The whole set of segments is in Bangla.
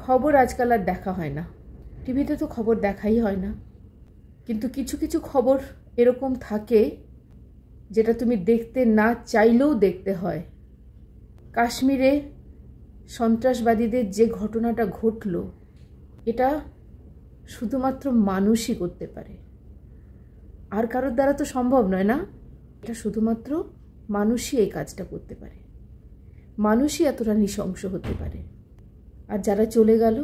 খবর আজকাল আর দেখা হয় না, টিভিতে তো খবর দেখাই হয় না, কিন্তু কিছু কিছু খবর এরকম থাকে যেটা তুমি দেখতে না চাইলেও দেখতে হয়। কাশ্মীরে সন্ত্রাসবাদীদের যে ঘটনাটা ঘটল, এটা শুধুমাত্র মানুষই করতে পারে, আর কারোর দ্বারা তো সম্ভব নয় না। এটা শুধুমাত্র মানুষই এই কাজটা করতে পারে, মানুষই এতটা নৃশংস হতে পারে। আর যারা চলে গেল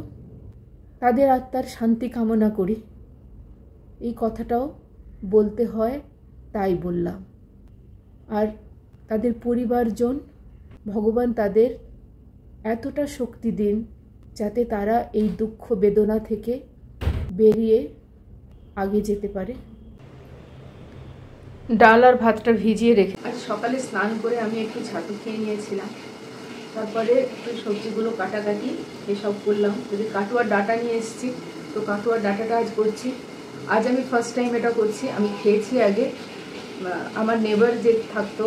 তাদের আত্মার শান্তি কামনা করি, এই কথাটাও বলতে হয় তাই বললাম। আর তাদের পরিবারজন, ভগবান তাদের এতটা শক্তি দিন যাতে তারা এই দুঃখ বেদনা থেকে বেরিয়ে আগে যেতে পারে। ডাল আর ভাতটা ভিজিয়ে রেখে আজ সকালে স্নান করে আমি একটু ছাতু খেয়ে নিয়েছিলাম, তারপরে একটু সবজিগুলো কাটাকাটি এসব করলাম। যদি কাটুয়ার ডাটা নিয়ে এসেছি, তো কাটুয়ার ডাটাটা আজ করছি। আজ আমি ফার্স্ট টাইম এটা করছি। আমি খেয়েছি আগে, আমার নেবার যে থাকতো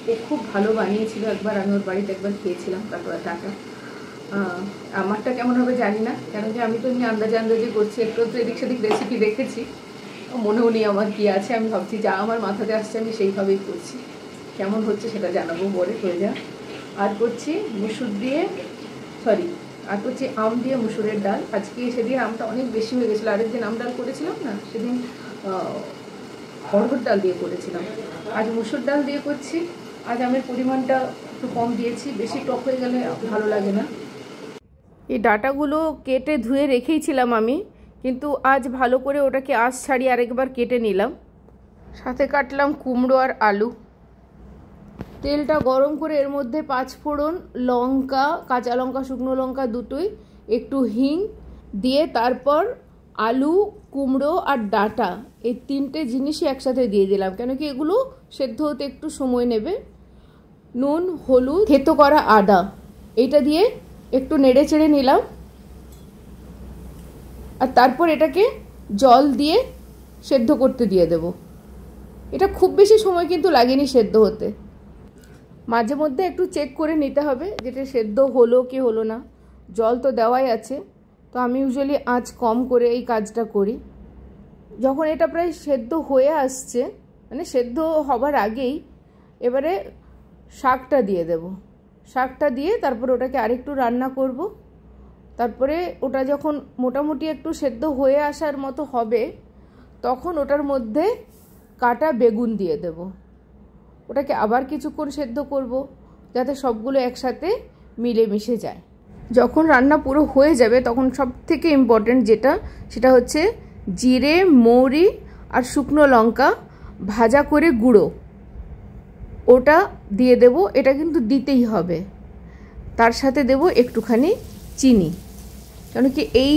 ও খুব ভালো বানিয়েছিল, একবার আমি ওর বাড়িতে একবার খেয়েছিলাম কাটুয়ার ডাটা। আমারটা কেমন হবে জানি না, কেন কি আমি তো এমনি আন্দাজে করছি, একটু তো এদিক সেদিক রেসিপি দেখেছি, মনেও নেই আমার কী আছে। আমি ভাবছি যা আমার মাথাতে আসছে আমি সেইভাবেই করছি, কেমন হচ্ছে সেটা জানাবো পরে হয়ে যা। আর করছি মুসুর দিয়ে আর করছি আম দিয়ে মুসুরের ডাল। আজকে সেদিন আমটা অনেক বেশি হয়ে গেছিলো, আরেকদিন আম ডাল করেছিলাম না, সেদিন অড়হর ডাল দিয়ে করেছিলাম। আজ মুসুর ডাল দিয়ে করছি। আজ আমের পরিমাণটা একটু কম দিয়েছি, বেশি টক হয়ে গেলে ভালো লাগে না। এই ডাটাগুলো কেটে ধুয়ে রেখেইছিলাম আমি, কিন্তু আজ ভালো করে ওটাকে আঁশ ছাড়িয়ে আরেকবার কেটে নিলাম। সাথে কাটলাম কুমড়ো আর আলু। তেলটা গরম করে এর মধ্যে 5 ফোড়ন, লঙ্কা, কাঁচা লঙ্কা, শুকনো লঙ্কা দুটোই, একটু হিং দিয়ে তারপর আলু, কুমড়ো আর ডাটা এই 3টে জিনিসই একসাথে দিয়ে দিলাম, কেন কি এগুলো সেদ্ধ হতে একটু সময় নেবে। নুন, হলুদ, থেতো করা আদা, এইটা দিয়ে একটু নেড়ে চেড়ে নিলাম। আর তারপর এটাকে জল দিয়ে সেদ্ধ করতে দিয়ে দেব। এটা খুব বেশি সময় কিন্তু লাগেনি সেদ্ধ হতে। মাঝে মধ্যে একটু চেক করে নিতে হবে যেটা সেদ্ধ হলো কি হলো না। জল তো দেওয়াই আছে, তো আমি ইউজুয়ালি আঁচ কম করে এই কাজটা করি। যখন এটা প্রায় সেদ্ধ হয়ে আসছে, মানে সেদ্ধ হবার আগেই এবারে শাকটা দিয়ে দেব। শাকটা দিয়ে তারপর ওটাকে আরেকটু রান্না করব। তারপরে ওটা যখন মোটামুটি একটু সেদ্ধ হয়ে আসার মতো হবে, তখন ওটার মধ্যে কাটা বেগুন দিয়ে দেব। ওটাকে আবার কিছুক্ষণ সেদ্ধ করব যাতে সবগুলো একসাথে মিলেমিশে যায়। যখন রান্না পুরো হয়ে যাবে তখন সব থেকে ইম্পর্টেন্ট যেটা, সেটা হচ্ছে জিরে, মৌরি আর শুকনো লঙ্কা ভাজা করে গুঁড়ো, ওটা দিয়ে দেব। এটা কিন্তু দিতেই হবে। তার সাথে দেব একটুখানি চিনি, কেন কি এই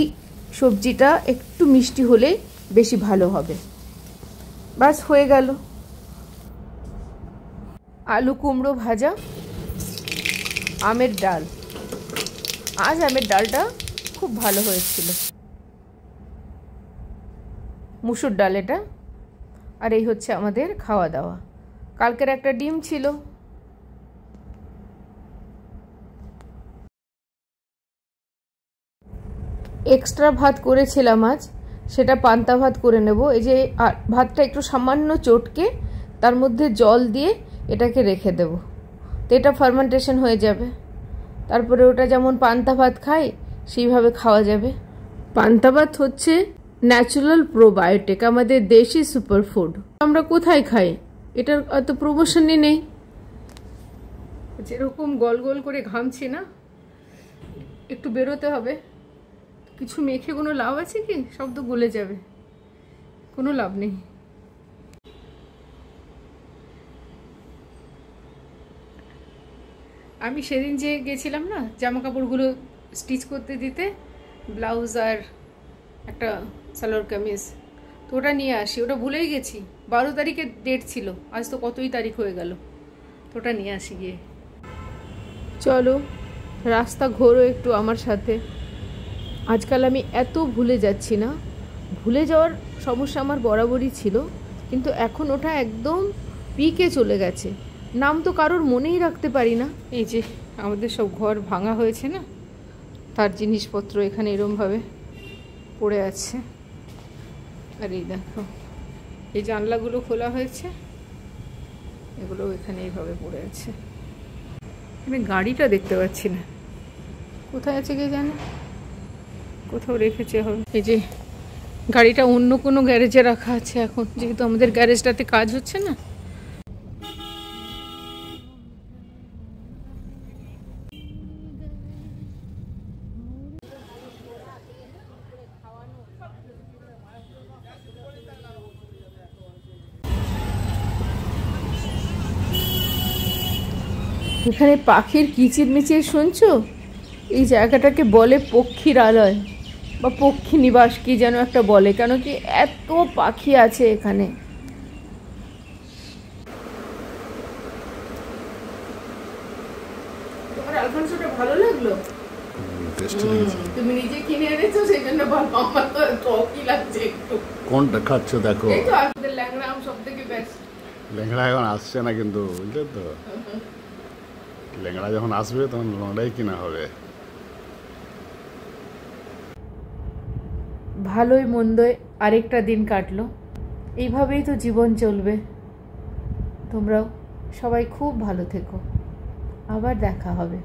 সবজিটা একটু মিষ্টি হলে বেশি ভালো হবে। বাস হয়ে গেল আলু কুমড়ো ভাজা, আমের ডাল। আজ আমের ডালটা খুব ভালো হয়েছিল, মুসুর ডাল এটা। আর এই হচ্ছে আমাদের খাওয়া দাওয়া। কালকের একটা ডিম ছিল। এক্সট্রা ভাত করেছিলাম আজ, সেটা পান্তা ভাত করে নেব। এই যে ভাতটা একটু সামান্য চটকে তার মধ্যে জল দিয়ে এটাকে রেখে দেব, তো এটা ফার্মেন্টেশন হয়ে যাবে। তারপরে ওটা যেমন পান্তা ভাত খাই সেইভাবে খাওয়া যাবে। পান্তা ভাত হচ্ছে ন্যাচারাল প্রোবায়োটিক, আমাদের দেশি সুপারফুড। আমরা কোথায় খাই? এটার অত প্রমোশনই নেই। যেরকম গোল গোল করে ঘামছি না, একটু বেরোতে হবে। কিছু মেখে কোনো লাভ আছে কি? সব তো গলে যাবে, কোনো লাভ নেই। আমি সেদিন যে গেছিলাম না জামা কাপড়গুলো স্টিচ করতে দিতে, ব্লাউজ আর একটা সালোয়ার কামিজ, তো ওটা নিয়ে আসি। ওটা ভুলেই গেছি, 12 তারিখে ডেট ছিল, আজ তো কতই তারিখ হয়ে গেল। তো ওটা নিয়ে আসি গিয়ে। চলো রাস্তা ঘোরো একটু আমার সাথে। আজকাল আমি এত ভুলে যাচ্ছি না, ভুলে যাওয়ার সমস্যা আমার বরাবরই ছিল, কিন্তু এখন ওটা একদম পিকে চলে গেছে। নাম তো কারোর মনেই রাখতে পারি না। এই যে আমাদের সব ঘর ভাঙা হয়েছে না, তার জিনিসপত্র এখানে এরমভাবে পড়ে আছে। আর এই দেখো এই জানলাগুলো খোলা হয়েছে, এগুলো এখানে এইভাবে পড়ে আছে। আমি গাড়িটা দেখতে পাচ্ছি না, কোথায় আছে কে জানে, কোথাও রেখেছে হবে। এই যে গাড়িটা অন্য কোনো গ্যারেজে রাখা আছে এখন, যেহেতু আমাদের গ্যারেজটাতে কাজ হচ্ছে না। এখানে পাখির কিচিরমিচির শুনছো? এই জায়গাটাকে বলে পক্ষীর আলয় বা পক্ষী নিবাস, কি যেন একটা বলে, কেন কি এত পাখি আছে এখানে। তোমার আলফানসোটা ভালো লাগলো? তুমি নিজে কিনে এনেছো সেই জন্য ভালো, আমার তো টকই লাগছে একটু। কোনটা খাচ্ছ দেখো? এই তো আমাদের ল্যাংড়া আম সবথেকে বেস্ট। ল্যাংড়া এখন আসছে না কিন্তু, বুঝলে তো, ল্যাংড়া যখন আসবে তখন লঙ্কাই কিনা হবে। ভালোই মন্দই আরেকটা দিন কাটলো, এইভাবেই তো জীবন চলবে। তোমরাও সবাই খুব ভালো থেকো, আবার দেখা হবে।